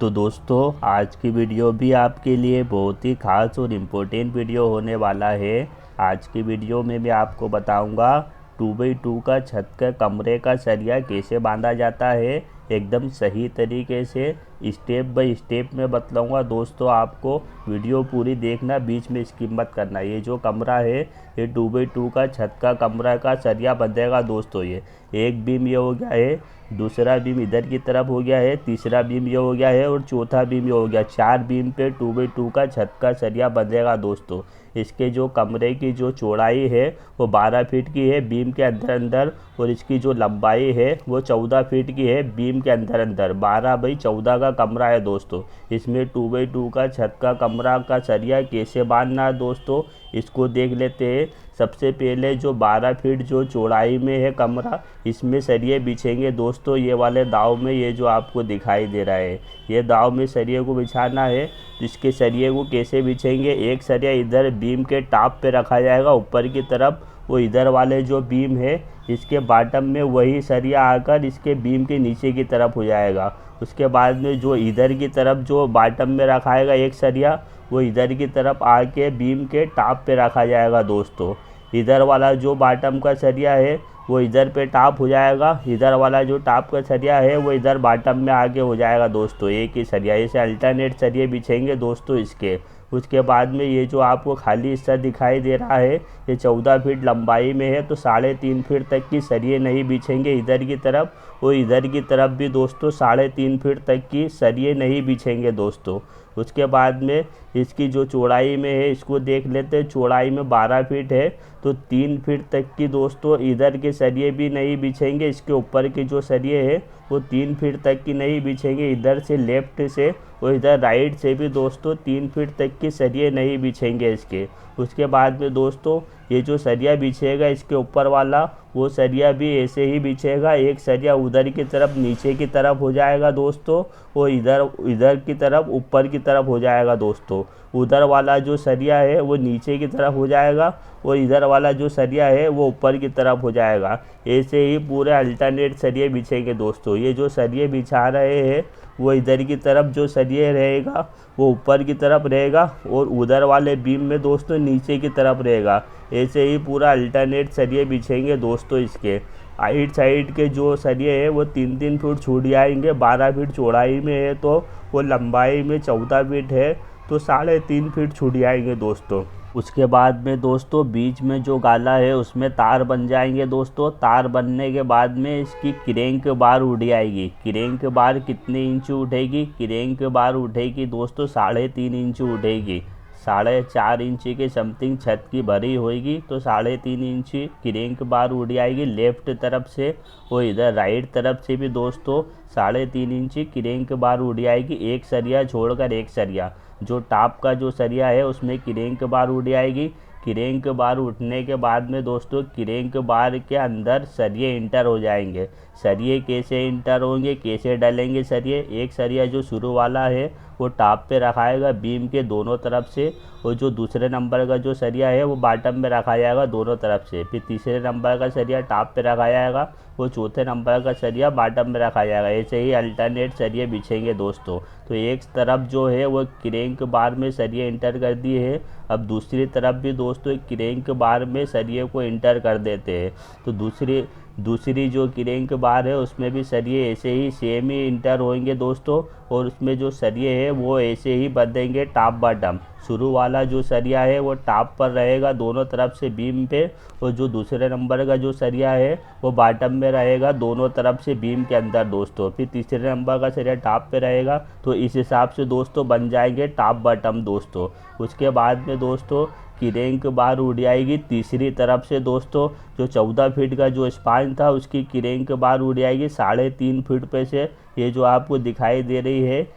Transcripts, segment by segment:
तो दोस्तों आज की वीडियो भी आपके लिए बहुत ही ख़ास और इम्पोर्टेंट वीडियो होने वाला है। आज की वीडियो में मैं आपको बताऊंगा 2x2 का छत का कमरे का सरिया कैसे बांधा जाता है। एकदम सही तरीके से स्टेप बाय स्टेप में बतलाऊंगा दोस्तों आपको। वीडियो पूरी देखना, बीच में स्किप मत करना। ये जो कमरा है ये 2x2 का छत का कमरा का सरिया बंधेगा दोस्तों। ये एक बीम ये हो गया है, दूसरा बीम इधर की तरफ हो गया है, तीसरा बीम ये हो गया है और चौथा बीम ये हो गया। 4 बीम पे 2x2 का छत का सरिया बंधेगा दोस्तों। इसके जो कमरे की जो चौड़ाई है वो 12 फीट की है बीम के अंदर अंदर, और इसकी जो लंबाई है वो 14 फीट की है बीम के अंदर अंदर। 12x14 का कमरा है दोस्तों। इसमें 2x2 का छत का कमरा का सरिया कैसे बांधना है दोस्तों, इसको देख लेते हैं। सबसे पहले जो 12 फीट जो चौड़ाई में है कमरा, इसमें सरिये बिछेंगे दोस्तों। ये वाले दाव में, ये जो आपको दिखाई दे रहा है, ये दाव में सरिये को बिछाना है। इसके सरिये को कैसे बिछेंगे, एक सरिया इधर बीम के टॉप पे रखा जाएगा ऊपर की तरफ, वो इधर वाले जो बीम है इसके बॉटम में वही सरिया आकर इसके बीम के नीचे की तरफ हो जाएगा। उसके बाद में जो इधर की तरफ जो बॉटम में रखाएगा एक सरिया, वो इधर की तरफ आके बीम के टॉप पे रखा जाएगा दोस्तों। इधर वाला जो बॉटम का सरिया है वो इधर पे टॉप हो जाएगा, इधर वाला जो टॉप का सरिया है वो इधर बॉटम में आगे हो जाएगा दोस्तों। एक ही सरिया, ऐसे अल्टरनेट सरिये बिछेंगे दोस्तों इसके। उसके बाद में ये जो आपको खाली हिस्सा दिखाई दे रहा है ये 14 फीट लंबाई में है, तो 3.5 फीट तक की सरिये नहीं बिछेंगे इधर की तरफ, और इधर की तरफ भी दोस्तों 3.5 फीट तक की सरिये नहीं बिछेंगे दोस्तों। उसके बाद में इसकी जो चौड़ाई में है इसको देख लेते हैं। चौड़ाई में 12 फीट है, तो 3 फीट तक की दोस्तों इधर के सरिये भी नहीं बिछेंगे। इसके ऊपर के जो सरिये है वो 3 फीट तक की नहीं बिछेंगे। इधर से लेफ्ट से और इधर राइट से भी दोस्तों 3 फीट तक की सरिये नहीं बिछेंगे इसके। उसके बाद में दोस्तों ये जो सरिया बिछेगा इसके ऊपर वाला, वो सरिया भी ऐसे ही बिछेगा। एक सरिया उधर की तरफ नीचे की तरफ हो जाएगा दोस्तों, और इधर इधर की तरफ ऊपर की तरफ हो जाएगा दोस्तों। उधर वाला जो सरिया है वो नीचे की तरफ हो जाएगा, और इधर वाला जो सरिया है वो ऊपर की तरफ हो जाएगा। ऐसे ही पूरे अल्टरनेट सरिये बिछेंगे दोस्तों। ये जो सरिये बिछा रहे हैं वो इधर की तरफ जो सरिये रहेगा वो ऊपर की तरफ रहेगा, और उधर वाले बीम में दोस्तों नीचे की तरफ रहेगा। ऐसे ही पूरा अल्टरनेट सरिये बिछेंगे दोस्तों इसके। साइड के जो सरिये है वो 3-3 फीट छूट जाएंगे। 12 फीट चौड़ाई में है तो वो लंबाई में 14 फीट है, तो 3.5 फीट छूट जाएंगे दोस्तों। उसके बाद में दोस्तों बीच में जो गाला है उसमें तार बन जाएंगे दोस्तों। तार बनने के बाद में इसकी क्रेंक बार उठ जाएगी। क्रेंक बार कितने इंच उठेगी, क्रेंक बार उठेगी दोस्तों 3.5 इंच उठेगी। 4.5 इंच के समथिंग छत की भरी होगी, तो 3.5 इंच क्रेंक बार उड़ जाएगी लेफ्ट तरफ से, और इधर राइट तरफ से भी दोस्तों 3.5 इंच क्रेंक बार उड़ जाएगी। एक सरिया छोड़कर एक सरिया, जो टॉप का जो सरिया है उसमें क्रेंक बार उड़ जाएगी। क्रेंक बार उठने के बाद में दोस्तों क्रेंक बार के अंदर सरिये इंटर हो जाएंगे। सरिये कैसे इंटर होंगे, कैसे डलेंगे सरिये, एक सरिया जो शुरू वाला है वो टॉप पे रखाएगा बीम के दोनों तरफ से, और जो दूसरे नंबर का जो सरिया है वो बॉटम में रखा जाएगा दोनों तरफ से। फिर तीसरे नंबर का सरिया टॉप पे रखा जाएगा, वो चौथे नंबर का सरिया बॉटम में रखा जाएगा। ऐसे ही अल्टरनेट सरिये बिछेंगे दोस्तों। तो एक तरफ जो है वो क्रेंक बार में सरिये इंटर कर दिए हैं, अब दूसरी तरफ भी दोस्तों क्रेंक बार में सरिये को इंटर कर देते हैं। तो दूसरी जो क्रेंक बार है उसमें भी सरिये ऐसे ही सेम ही इंटर होंगे दोस्तों, और उसमें जो सरिये है वो ऐसे ही बंधेंगे टॉप बॉटम। शुरू वाला जो सरिया है वो टॉप पर रहेगा दोनों तरफ से बीम पे, और जो दूसरे नंबर का जो सरिया है वो बॉटम में रहेगा दोनों तरफ से बीम के अंदर दोस्तों। फिर तीसरे नंबर का सरिया टॉप पे रहेगा। तो इस हिसाब से दोस्तों बन जाएंगे टॉप बॉटम दोस्तों। उसके बाद में दोस्तों क्रेंक बार उड़ जाएगी तीसरी तरफ से दोस्तों। जो 14 फीट का जो स्पान था उसकी क्रेंक बार उड़ जाएगी 3.5 फीट पे से, ये जो आपको दिखाई दे रही है।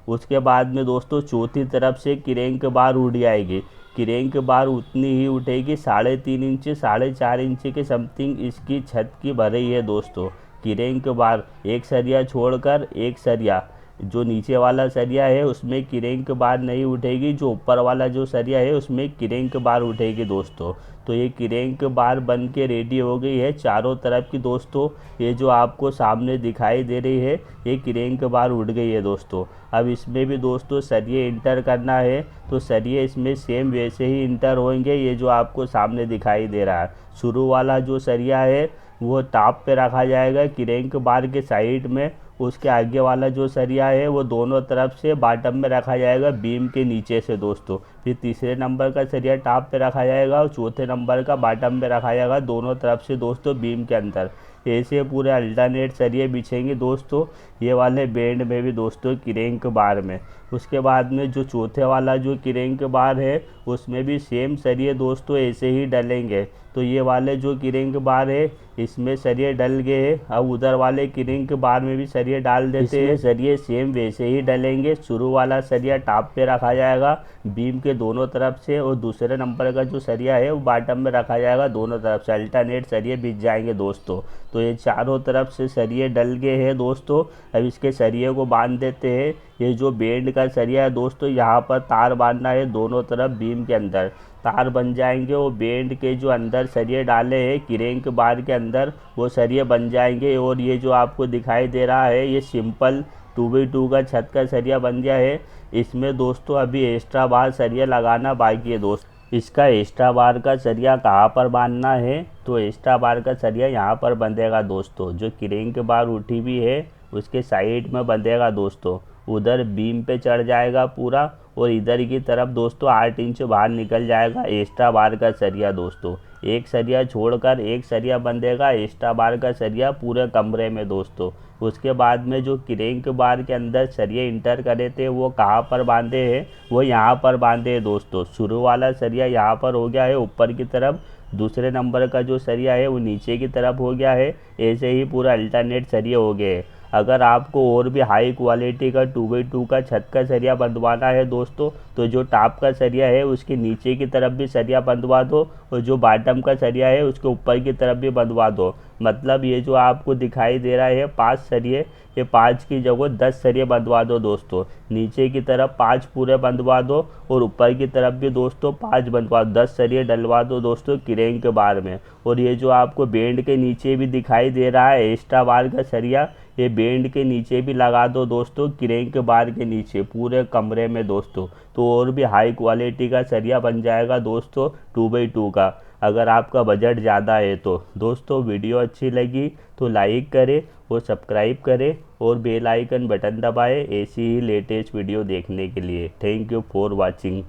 उसके बाद में दोस्तों चौथी तरफ से क्रेंक बार उड़ जाएगी। क्रेंक बार उतनी ही उठेगी 3.5 इंच 4.5 इंच के समथिंग इसकी छत की भरी है दोस्तों। क्रेंक बार एक सरिया छोड़कर एक सरिया, जो नीचे वाला सरिया है उसमें क्रैंक बार नहीं उठेगी, जो ऊपर वाला जो सरिया है उसमें क्रैंक बार उठेगी दोस्तों। तो ये क्रैंक बार बन के रेडी हो गई है चारों तरफ की दोस्तों। ये जो आपको सामने दिखाई दे रही है ये क्रैंक बार उठ गई है दोस्तों। अब इसमें भी दोस्तों सरिये इंटर करना है, तो सरिये इसमें सेम वैसे ही इंटर होंगे। ये जो आपको सामने दिखाई दे रहा है शुरू वाला जो सरिया है वो टॉप पे रखा जाएगा क्रैंक बार के साइड में। उसके आगे वाला जो सरिया है वो दोनों तरफ से बॉटम में रखा जाएगा बीम के नीचे से दोस्तों। फिर तीसरे नंबर का सरिया टॉप पे रखा जाएगा और चौथे नंबर का बॉटम में रखा जाएगा दोनों तरफ से दोस्तों बीम के अंदर। ऐसे पूरे अल्टरनेट सरिये बिछेंगे दोस्तों ये वाले बैंड में भी दोस्तों क्रैंक बार में। उसके बाद में जो चौथे वाला जो क्रैंक बार है उसमें भी सेम सरिये दोस्तों ऐसे ही डलेंगे। तो ये वाले जो क्रैंक बार है इसमें सरिये डल गए हैं, अब उधर वाले क्रैंक बार में भी सरिये डाल देते हैं। सरिये सेम वैसे ही डलेंगे। शुरू वाला सरिया टॉप पे रखा जाएगा बीम के दोनों तरफ से और दूसरे नंबर का जो सरिया है वो बॉटम में रखा जाएगा दोनों तरफ से। अल्टरनेट सरिये बिछ जाएंगे दोस्तों। तो ये चारों तरफ से सरिये डल गए हैं दोस्तों। अब इसके सरिये को बांध देते हैं। ये जो बैंड का सरिया है दोस्तों यहाँ पर तार बांधना है दोनों तरफ बीम के अंदर। तार बन जाएंगे वो बैंड के जो अंदर सरिये डाले हैं क्रैंक बार के अंदर वो सरिये बन जाएंगे। और ये जो आपको दिखाई दे रहा है ये सिंपल 2x2 का छत का सरिया बन गया है। इसमें दोस्तों अभी एक्स्ट्रा बार सरिया लगाना बाकी है दोस्त। इसका एक्स्ट्रा बार का सरिया कहाँ पर बांधना है, तो एक्स्ट्रा बार का सरिया यहाँ पर बंधेगा दोस्तों। जो क्रैंक बार उठी हुई है उसके साइड में बंधेगा दोस्तों। उधर बीम पे चढ़ जाएगा पूरा और इधर की तरफ दोस्तों 8 इंच बाहर निकल जाएगा एक्स्ट्रा बार का सरिया दोस्तों। एक सरिया छोड़कर एक सरिया बंधेगा एक्स्ट्रा बार का सरिया पूरे कमरे में दोस्तों। उसके बाद में जो क्रैंक बार के अंदर सरिये इंटर करे थे वो कहाँ पर बांधे हैं, वो यहाँ पर बांधे हैं दोस्तों। शुरू वाला सरिया यहाँ पर हो गया है ऊपर की तरफ, दूसरे नंबर का जो सरिया है वो नीचे की तरफ हो गया है। ऐसे ही पूरा अल्टरनेट सरिये हो गए हैं। अगर आपको और भी हाई क्वालिटी का 2x2 का छत का सरिया बंधवाना है दोस्तों तो जो टॉप का सरिया है उसके नीचे की तरफ भी सरिया बंधवा दो और जो बॉटम का सरिया है उसके ऊपर की तरफ भी बंधवा दो। मतलब ये जो आपको दिखाई दे रहा है 5 सरिये, ये 5 की जगह 10 सरिये बंधवा दो दोस्तों। नीचे की तरफ 5 पूरे बंधवा दो और ऊपर की तरफ भी दोस्तों 5 बंधवा दो। 10 सरिये डलवा दो दोस्तों क्रैंक बार में। और ये जो आपको बैंड के नीचे भी दिखाई दे रहा है एक्स्ट्रा बार का सरिया, ये बैंड के नीचे भी लगा दो दोस्तों क्रैंक बार के नीचे पूरे कमरे में दोस्तों। तो और भी हाई क्वालिटी का सरिया बन जाएगा दोस्तों 2x2 का। अगर आपका बजट ज़्यादा है तो दोस्तों वीडियो अच्छी लगी तो लाइक करें और सब्सक्राइब करें और बेल आइकन बटन दबाएं ऐसी ही लेटेस्ट वीडियो देखने के लिए। Thank you for watching.